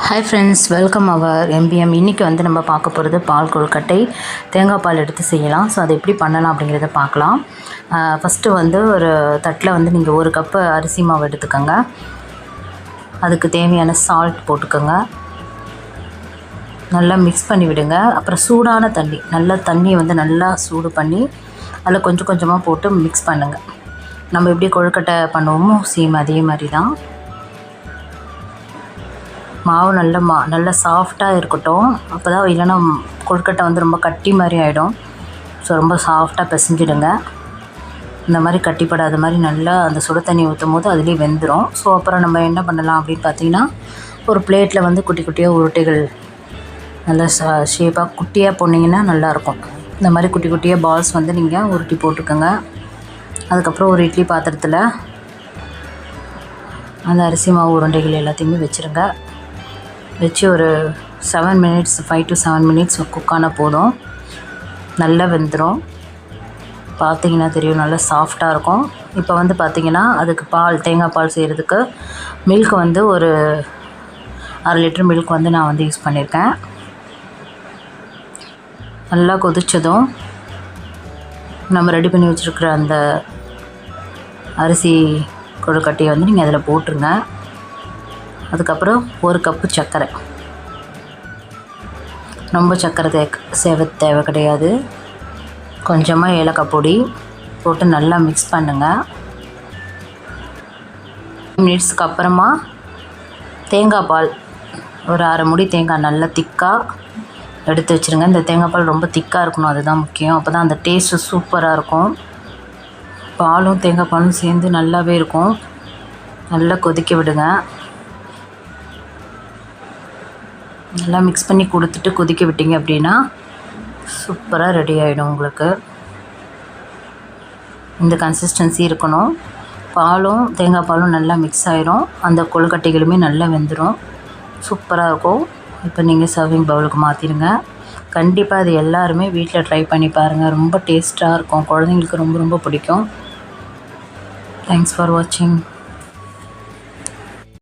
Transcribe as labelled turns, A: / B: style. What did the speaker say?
A: Hi friends, welcome அவர் MBM. இன்றைக்கி வந்து நம்ம பார்க்க போகிறது பால் கொழுக்கட்டை. தேங்காய் பால் எடுத்து செய்யலாம். ஸோ அதை எப்படி பண்ணலாம் அப்படிங்கிறத பார்க்கலாம். ஃபஸ்ட்டு வந்து ஒரு தட்டில் வந்து நீங்கள் 1 கப்பு அரிசி மாவு எடுத்துக்கோங்க. அதுக்கு தேவையான சால்ட் போட்டுக்கோங்க. நல்லா மிக்ஸ் பண்ணி விடுங்க. அப்புறம் சூடான தண்ணி, தண்ணியை வந்து நல்லா சூடு பண்ணி அதில் கொஞ்சம் கொஞ்சமாக போட்டு மிக்ஸ் பண்ணுங்கள். நம்ம எப்படி கொழுக்கட்டை பண்ணுவோமோ சேம் அதே மாதிரி தான். மாவு நல்லா சாஃப்டாக இருக்கட்டும். அப்போ தான், இல்லைன்னா கொழுக்கட்டை வந்து ரொம்ப கட்டி மாதிரி ஆகிடும். ஸோ ரொம்ப சாஃப்டாக பிசைஞ்சிடுங்க. இந்த மாதிரி கட்டிப்படாத மாதிரி நல்லா அந்த சுடு தண்ணி ஊற்றும் போது அதுலேயே வெந்துடும். ஸோ அப்புறம் நம்ம என்ன பண்ணலாம் அப்படின்னு பார்த்தீங்கன்னா, ஒரு பிளேட்டில் வந்து குட்டி குட்டியாக உருட்டைகள் நல்லா ஷேப்பாக குட்டியாக போட்டிங்கன்னா நல்லாயிருக்கும். இந்த மாதிரி குட்டி குட்டியாக பால்ஸ் வந்து நீங்கள் உருட்டி போட்டுக்கோங்க. அதுக்கப்புறம் ஒரு இட்லி பாத்திரத்தில் அந்த அரிசி மாவு உருண்டைகள் எல்லாத்தையுமே வச்சுருங்க. வச்சு ஒரு 5 to 7 மினிட்ஸ் குக் ஆனால் போதும். நல்லா வெந்துடும். பார்த்திங்கன்னா தெரியும், நல்லா சாஃப்டாக இருக்கும். இப்போ வந்து பார்த்திங்கன்னா அதுக்கு தேங்காய் பால் செய்கிறதுக்கு மில்க் வந்து ஒரு 1/2 லிட்டர் மில்க் வந்து நான் வந்து யூஸ் பண்ணியிருக்கேன். நல்லா கொதித்ததும் நம்ம ரெடி பண்ணி வச்சுருக்கிற அந்த அரிசி கொழுக்கட்டையை வந்து நீங்கள் அதில் போட்டுருங்க. அதுக்கப்புறம் 1 கப்பு சர்க்கரை, ரொம்ப சர்க்கரை தேவை கிடையாது. கொஞ்சமாக ஏலக்காய் பொடி போட்டு நல்லா மிக்ஸ் பண்ணுங்கள். மினிட்ஸ்க்கு அப்புறமா தேங்காய் பால் ஒரு 1/2 மூடி தேங்காய் நல்லா திக்காக எடுத்து வச்சுருங்க. இந்த தேங்காய் பால் ரொம்ப திக்காக இருக்கணும், அதுதான் முக்கியம். அப்போ தான் அந்த டேஸ்ட்டு சூப்பராக இருக்கும். பாலும் தேங்காய் பாலும் சேர்ந்து நல்லாவே இருக்கும். நல்லா கொதிக்க விடுங்க. நல்லா மிக்ஸ் பண்ணி கொடுத்துட்டு கொதிக்க விட்டிங்க அப்படின்னா சூப்பராக ரெடி ஆகிடும் உங்களுக்கு. இந்த கன்சிஸ்டன்சி இருக்கணும். பாலும் தேங்காய் பாலும் நல்லா மிக்ஸ் ஆகிடும். அந்த கொழுக்கட்டைகளுமே நல்லா வெந்துடும். சூப்பராக இருக்கும். இப்போ நீங்கள் சர்விங் பவுலுக்கு மாற்றிடுங்க. கண்டிப்பாக அது எல்லாருமே வீட்டில் ட்ரை பண்ணி பாருங்கள். ரொம்ப டேஸ்ட்டாக இருக்கும். குழந்தைங்களுக்கு ரொம்ப ரொம்ப பிடிக்கும். தேங்க்ஸ் ஃபார் வாட்சிங்.